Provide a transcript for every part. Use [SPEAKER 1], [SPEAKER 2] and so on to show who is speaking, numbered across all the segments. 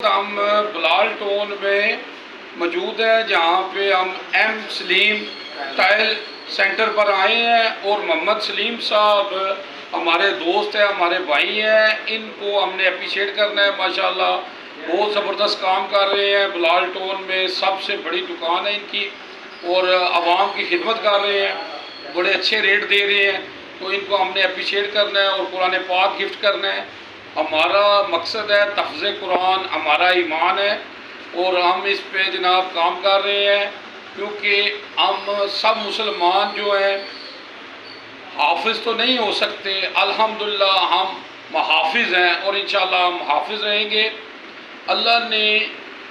[SPEAKER 1] ہم بلال ٹون میں موجود ہیں جہاں پہ ہم ایم سلیم ٹائل سینٹر پر آئے ہیں اور محمد سلیم صاحب ہمارے دوست ہیں، ہمارے بھائی ہیں، ان کو ہم نے اپریشیٹ کرنا ہے۔ ماشاءاللہ بہت زبردست کام کر رہے ہیں، بلال ٹون میں سب سے بڑی دکان ہے ان کی اور عوام کی خدمت کر رہے ہیں، بڑے اچھے ریٹ دے رہے ہیں، تو ان کو ہم نے اپریشیٹ کرنا ہے اور قرآن پاک گفٹ کرنا ہے۔ ہمارا مقصد ہے تحفظ قرآن، ہمارا ایمان ہے اور ہم اس پہ جناب کام کر رہے ہیں، کیونکہ ہم سب مسلمان جو ہیں حافظ تو نہیں ہو سکتے، الحمدللہ ہم محافظ ہیں اور انشاءاللہ ہم حافظ رہیں گے۔ اللہ نے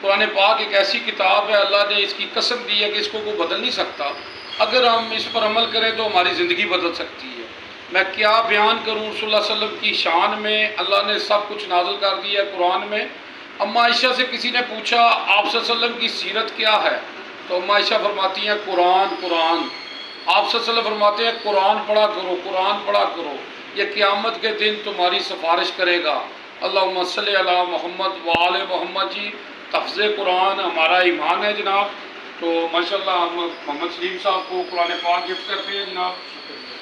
[SPEAKER 1] قرآن پاک ایک ایسی کتاب ہے، اللہ نے اس کی قسم دی ہے کہ اس کو کوئی بدل نہیں سکتا۔ اگر ہم اس پر عمل کریں تو ہماری زندگی بدل سکتی ہے۔ میں کیا بیان کروں رسول اللہ صلی اللہ علیہ وسلم کی شان میں، اللہ نے سب کچھ نازل کر دیا ہے قرآن میں۔ اما عائشہ سے کسی نے پوچھا آپ صلی اللہ علیہ وسلم کی سیرت کیا ہے، تو اما عائشہ فرماتی ہیں قرآن قرآن۔ آپ صلی اللہ علیہ وسلم فرماتے ہیں قرآن پڑھا کرو، قرآن پڑھا کرو، یہ قیامت کے دن تمہاری سفارش کرے گا۔ اللہم صلی علی محمد وآل محمد جی، تحفظ قرآن ہمارا ایمان ہے جناب۔ تو ماشاءاللہ ہم محمد سلیم صاحب کو قرآن پاک گفٹ کرتے ہیں جناب۔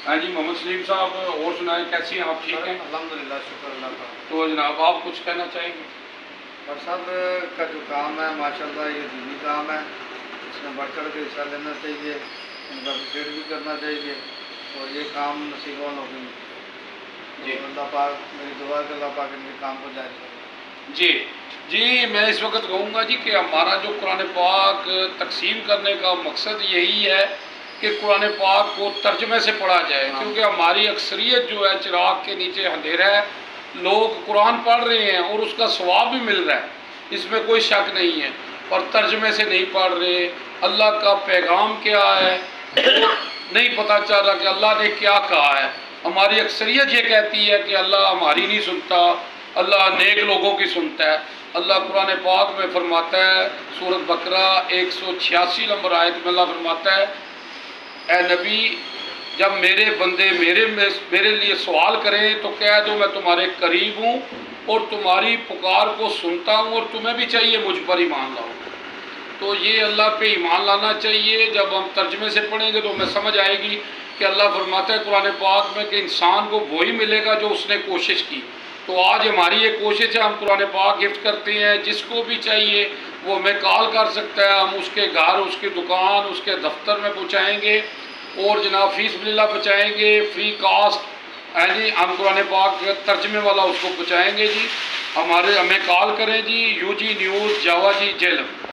[SPEAKER 1] ہاں جی محمد سلیم صاحب، اور سنائیں کیسی ہیں آپ؟ ٹھیک ہیں
[SPEAKER 2] الحمدللہ، شکر اللہ کا۔
[SPEAKER 1] تو جناب آپ کچھ کہنا چاہیں گے؟
[SPEAKER 2] اور صاحب کا جو کام ہے ماشاءاللہ یہ دینی کام ہے، اس میں بڑھ چڑھ کے حصہ لینا چاہیے، ان کا اپریشیٹ بھی کرنا چاہیے اور یہ کام نصیب ہوگی جی۔ اللہ پاک، میری دعا ہے کہ اللہ پاک ان کے کام کو جاری کرے۔
[SPEAKER 1] جی میں اس وقت کہوں گا جی کہ ہمارا جو قرآن پاک تقسیم کرنے کا مقصد یہی ہے کہ قرآن پاک کو ترجمے سے پڑھا جائے، کیونکہ ہماری اکثریت جو ہے چراغ کے نیچے اندھیرا ہے، لوگ قرآن پڑھ رہے ہیں اور اس کا ثواب بھی مل رہا ہے، اس میں کوئی شک نہیں ہے، اور ترجمے سے نہیں پڑھ رہے، اللہ کا پیغام کیا ہے وہ نہیں پتہ چل رہا کہ اللہ نے کیا کہا ہے۔ ہماری اکثریت یہ کہتی ہے کہ اللہ ہماری نہیں سنتا، اللہ نیک لوگوں کی سنتا ہے۔ اللہ قرآن پاک میں فرماتا ہے، سورۃ بقرہ 186 نمبر آیت میں اللہ فرماتا ہے اے نبی جب میرے بندے میرے لیے سوال کریں تو کہہ دو میں تمہارے قریب ہوں اور تمہاری پکار کو سنتا ہوں اور تمہیں بھی چاہیے مجھ پر ایمان لاؤ۔ تو یہ اللہ پہ ایمان لانا چاہیے۔ جب ہم ترجمے سے پڑھیں گے تو ہمیں سمجھ آئے گی کہ اللہ فرماتا ہے قرآن پاک میں کہ انسان کو وہی ملے گا جو اس نے کوشش کی۔ تو آج ہماری یہ کوشش ہے، ہم قرآن پاک گفٹ کرتے ہیں، جس کو بھی چاہیے وہ ہمیں کال کر سکتا ہے، ہم اس کے گھر، اس کی دکان، اس کے دفتر میں پہنچائیں گے اور جناب فی سبیل اللہ پہنچائیں گے، فری کاسٹ جی، ہم قرآن پاک ترجمے والا اس کو پہنچائیں گے جی۔ ہمیں کال کریں جی، UG نیوز جاوا جی جیلم۔